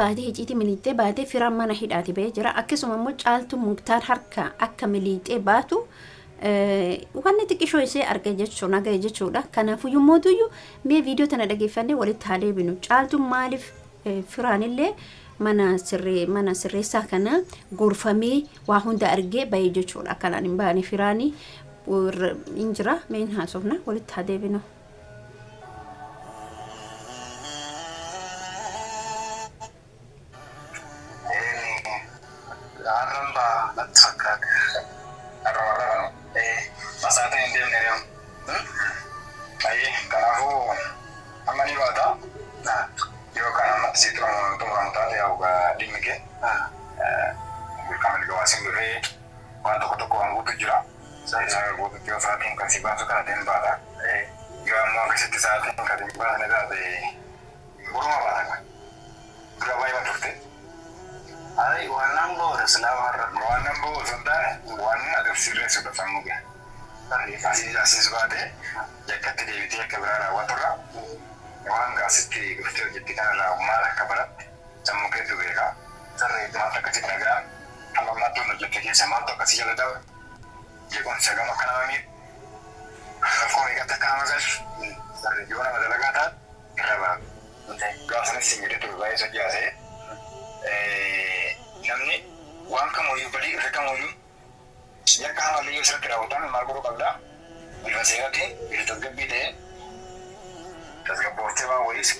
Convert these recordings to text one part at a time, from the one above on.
baatee hiciitii miliixee baatee firaan mana hidhaati ba'ee jira. Akkasuma immoo caaltuu Muktaar harka akka miliixee baatu wanni xiqqishoo ishee arge jechuun nagaya jechuudha. Kanaafuu yommuu mee viidiyoo tana dhageeffannee walitti haa deebinu. Caaltuun maaliif firaanillee mana sirreessaa kana gorfamee waa hunda argee ba'ee jechuudha. Akkanaan hin baane firaanii hin jira. Meen haasofna walitti haa deebinu. Masata yang dia meriam, aye, kalau amani bata, nah, yo kan amat situ orang tadi aku di mikir, kami juga masih beri, waktu toko anggu tu juga, saya buat tiga saat yang kasih bantu kan ada bata, juga mau kasih tiga saat yang kasih bantu ada di burung apa kan, berapa yang tu? Aye, wanang bo, selama wanang bo, sebentar, wanang ada sirene sudah sama kan. Asii baatee jakkatti deebitee akka biraa raawwaturra waan gaasitti dhuftee hojjetti kanarraa maal akka baratte sammuu keetu beekaa sarreetti maaltu akkasitti dhagaa amma ammaattuun hojjette keessa maaltu akkasii jala dhawe jeequmsa gama akka nama miidhu rakkoo meeqatti akka nama galchu sarreetti yoo nama dalagaa taate irra baatu gaafanis hin jedhe ture baay'ee sojaasee namni waan kamuyyuu badii irra kamuyyuu yakka hamallee yoo sirriitti raawwatan maal godhuu qabda bifa seeraatiin bifa tasgabbii tasgabbooftee waan wayiis.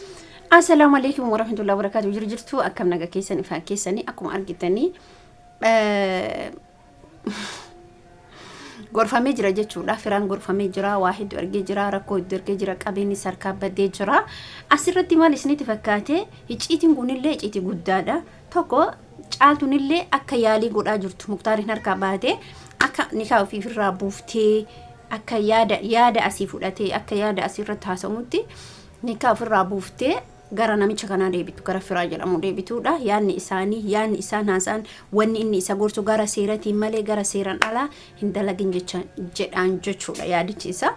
Assalaamu alaykum warahmatullahi wabarakatuh. Jirtu akkam naga keessan ifaa keessanii akkuma argitanii gorfamee jira jechuudha. Firaan gorfamee jira, waa hedduu argee jira, rakkoo hedduu argee jira, qabeenyi sarkaa badee jira. Asirratti maal isinitti fakkaate icciitiin kunillee icciitii guddaadha. Tokko caaltuunillee akka yaalii godhaa jirtu Muktaariin harkaa baatee akka nikaa ofirraa buuftee akka yaada asii fudhatee akka yaada asii irratti haasa'utti nikaa ofirraa buuftee gara namicha kanaa deebitu gara firaa jedhamu deebituudha. Yaadni isaan haasa'an wanni inni isa gorsu gara seeratiin malee gara seeraan alaa hin dalagin jedhaan jechuudha yaadichi isa.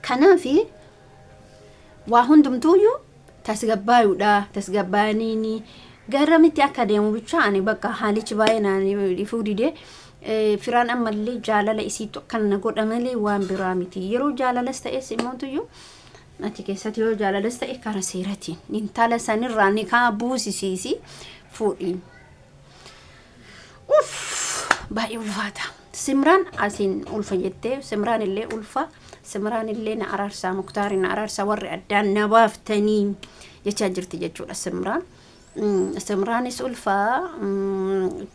Kanaafi waa hundumtuuyyuu tasgabbaayuudha. Tasgabbaaniini gara miti akka deemu bicha ani bakka haalichi baay'ee naani ifuu didee firaan ammallee jaalala isiitu kan godha malee waan biraa miti. Yeroo jaalalas ta'e simootuyyuu ati keessatti yoo jaalalas ta'e karaa seeratiin intala sanirraa nikaa buusisiisi fuudhi. Baay'ee ulfaata. Simraan asiin ulfa jettee Simraan illee ulfa. Simraan illee na araarsaa Muktaariin na araarsaa warri addaan na baaftanii jechaa jirti jechuudha Simraan. Simraanis ulfaa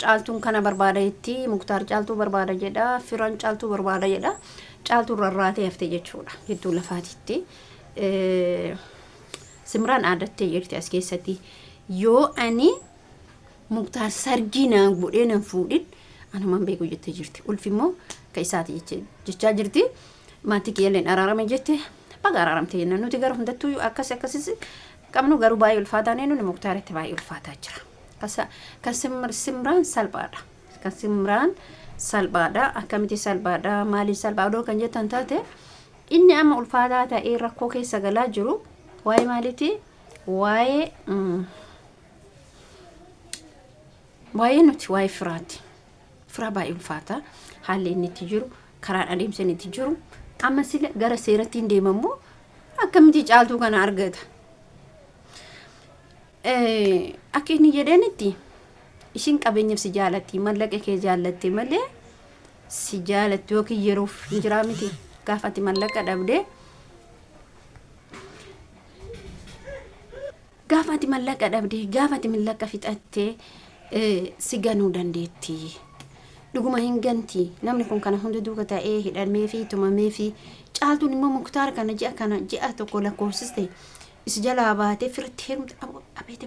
caaltuun kana barbaadeetti Muktaar caaltuu barbaada jedha firaan caaltuu barbaada jedha caaltuu rarraatee haftee jechuudha hedduu lafaatitti. Simraan aadattee jirti as keessatti yoo ani Muktaar sargii naan godhee nan fuudhin anumaan beeku jettee jirti. Ulfi immoo ka isaati jechaa jirti. Maatii kiyyaaleen araarame jette baga araaramte jenna nuti gara hundattuu akkasis qabnu garuu baay'ee ulfaataa neenuun Muktaaritti baay'ee ulfaataa jira. Simraan salphaadha. Simraan salphaadha. Akkamitti salphaadha? Maaliif salphaadha kan jettan taate inni amma ulfaataa ta'ee rakkoo keessa galaa jiru waa'ee maaliiti? Waa'ee nuti waa'ee firaati. Firaa baay'ee ulfaataa haalli inni itti jiru karaan adeemsa inni itti jiru amma sila gara seerattiin deemamu akkamitti caaltuu kana argata? Akka inni jedhanitti ishiin qabeenyaaf si jaalatti mallaqa kee jaallatti malee si jaalatti yookiin yeroof jiraa miti. Gaafatti mallaqa dhabdee gaafatti mallaqa fixattee si ganuu dandeetti. Dhuguma hin ganti namni kun kana hunda duuka ta'ee hidhamee fi tumamee fi caaltuun immoo Muktaar kana ji'a tokko lakkoofsiste is jalaa baatee firatti heerumte abeet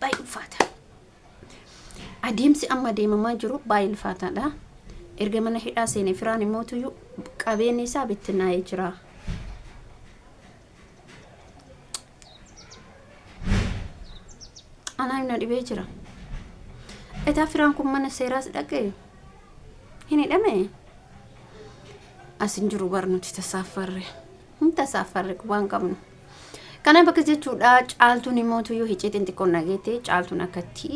baay'ee ulfaata. Adeemsi amma deemamaa jiru baay'ee ulfaataadha. Erga mana hidhaa seenee firaan immoo qabeenyi isaa bittinnaa'ee jira. Anaa himna dhibee jira. Etaa firaan kun mana seeraas dhaqee hin hidhame asin jiru barnuti tasaafarre waan qabnu kana bakka jechuudha caaltuun immoo yoo hiceetiin xiqqoon nageete caaltuun akkatti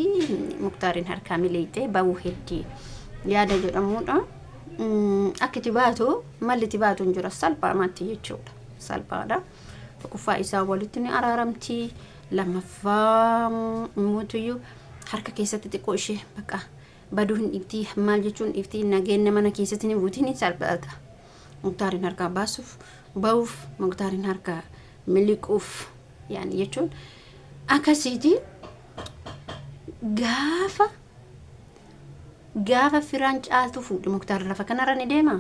Muktaariin harkaa mileeyte ba'uu heddii yaada jedhamudha. Akkati baatu malli itti baatu hin jira salphaamatti jechuudha. Salphaadha. Tokkoffaa isaa walitti ni araaramti. Lammaffaa immoo harka keessatti xiqqoo ishee bakka baduu hin dhifti maal jechuun dhifti nageenya mana keessatti ni buutiin salphaata. Muktaariin harkaa baasuuf ba'uuf Muktaariin harkaa miliquuf yaani jechuun akkasiiti gaafa firaan caaltu fuudhi Muktaar lafa kanarra ni deema.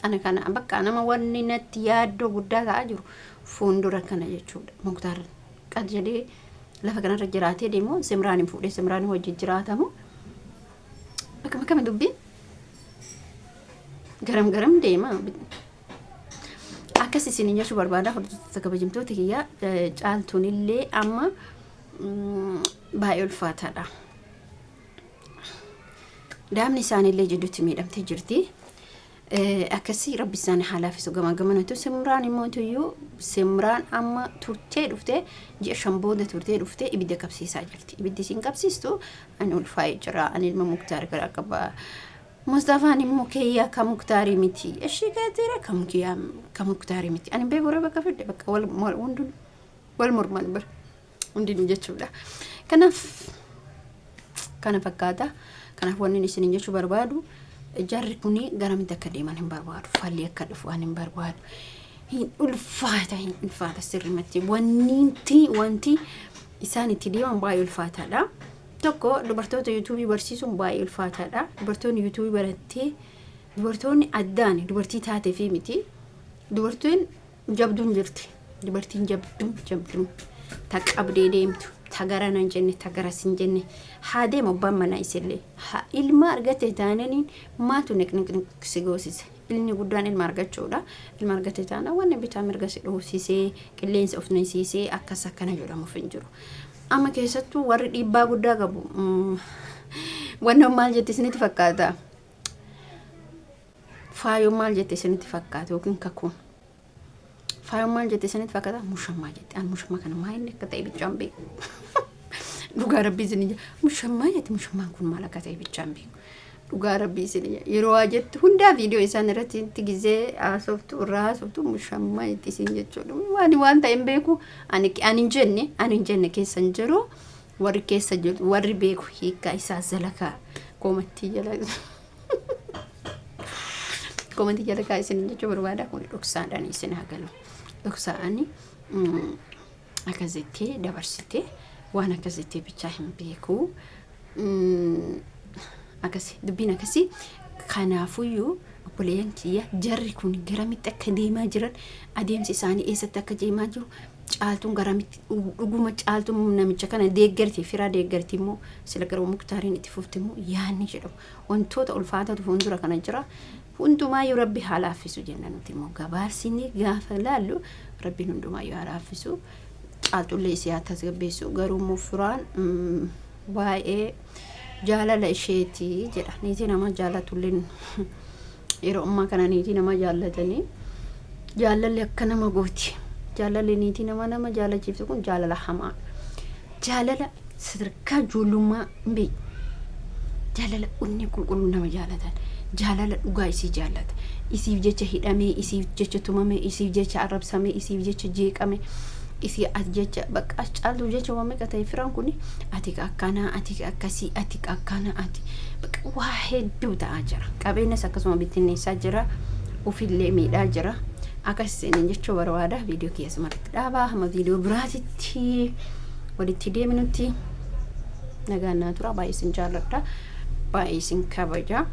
Ana kana bakka nama wanni natti yaaddoo guddaa ta'aa jiru fuuldura kana jechuudha. Muktaar qad jedhee lafa kanarra jiraatee deemu Simraan fuudhee Simraan wajjin jiraatamu bakka kami dubbiin garam deema. Akkas isin jechuu barbaada hordoftoota kabajamtoota kiyya caaltuun illee amma baay'ee ulfaataadha. Daamni isaaniillee jidduutti miidhamtee jirti. Akkasii rabbi isaanii haalaafisu gamagamanitu Simraan immoo Simraan amma turtee dhuftee ji'a 5 booda turtee dhuftee ibidda qabsiisaa jirti. Ibiddi isin qabsiistu ani ulfaa'ee jira ani ilma Muktaar gara qaba. Mustafaan immoo kiyya ka Muktaarii miti. Ishii gaazira ka Muktaarii miti. Ani beekuu bakka fidde bakka wal morman bir hundi jechuudha. Kanaaf kana fakkaata. Kanaaf wanni isin jechuu barbaadu jarri kuni garamitti akka deeman hin barbaadu. Falli akka dhufu waan hin barbaadu. Hin ulfaata sirrimatti. Wanti isaan itti deeman baay'ee ulfaataadha. Tokko dubartoota YouTube barsiisuun baay'ee ulfaataadha. Dubartoonni YouTube barattee dubartoonni addaan dubartii taatee fi miti. Dubartiin jabduun jirti. Dubartiin jabduun ta qabdee deemtu. Ta gara nan jenne ta gara sin jenne haa deemu abbaan manaa isillee haa ilma argate taananiin maatu niqniq si goosise. Ilmi guddaan ilma argachuudha. Ilma argate taana wanni bitaa mirga si dhoofsisee qilleensa of nisiisee akkas akkana jedhamuuf hin jiru. Amma keessattuu warri dhiibbaa guddaa qabu wannan maal jette isinitti fakkaata? Faayoon maal jette isinitti fakkaata yookiin kakuun? Faayoon maal jette isinitti fakkaata? Mushammaa jette. An mushammaa kana maal inni akka ta'e bichaan beeku. Dhugaa rabbii isin mushammaa jette mushammaan kun maal akka ta'e bichaan beeku. Dhugaa rabbii isin yeroo jette hundaa viidiyoo isaan irratti gizee haasoftu irraa haasoftu mushammaa jette isin jechuudha. Waan ta'een beeku ani hin jenne keessa hin jiru warri keessa jiru warri beeku hiikaa isaa zalakaa koomatti jala isin jechuu barbaada kun dhoksaadhaan isin hagalu. Dhoksaani akkasitti dabarsite waan akkasitti bichaa hin beeku. Akkasi dubbiin akkasi kanaafuyyuu obboleeyyan kiyya jarri kun garamitti akka deemaa jiran adeemsi isaanii eessatti akka deemaa jiru caaltuun garamitti dhuguma caaltuun namicha kana deeggartii firaa deeggartii immoo sila garuu Muktaariin itti fufti immoo yaanni jedhamu wantoota ulfaatatu fuuldura kana jira. Hundumayyuu rabbi haa laaffisu jenna nuti immoo gabaarsinii gaafa laallu rabbiin hundumayyuu haa laaffisu. Caaltuullee isii haa tasgabbeessu garuu immoo firaan baay'ee jaalala isheeti jedha. Niitii nama jaalatulleen yeroo ammaa kana niitii nama jaalatanii jaalalli akka nama gooti. Jaalalli niitii nama jaalachiiftu kun jaalala hamaa. Jaalala sadarkaa ijoollummaa hin beeku. Jaalala onni qulqulluu nama jaalatan. Jaalala dhugaa isii jaalata. Isiif jecha hidhamee, isiif jecha tumamee, isiif jecha arrabsamee, isiif jecha jeeqame. Isi jecha bakka caaltuu jecha waan meeqa ta'e firaan kun ati akkana ati akkasii ati akkana ati bakka waa hedduu ta'aa jira. Qabeenyas akkasuma bittinneessaa jira. Ofillee miidhaa jira. Akkasiin jechuu barbaada viidiyoo keessumatti dhaabaa hamma viidiyoo biraatitti walitti deeminutti nagaan naa tura. Baay'ee isin jaalladha. Baay'ee isin kabaja.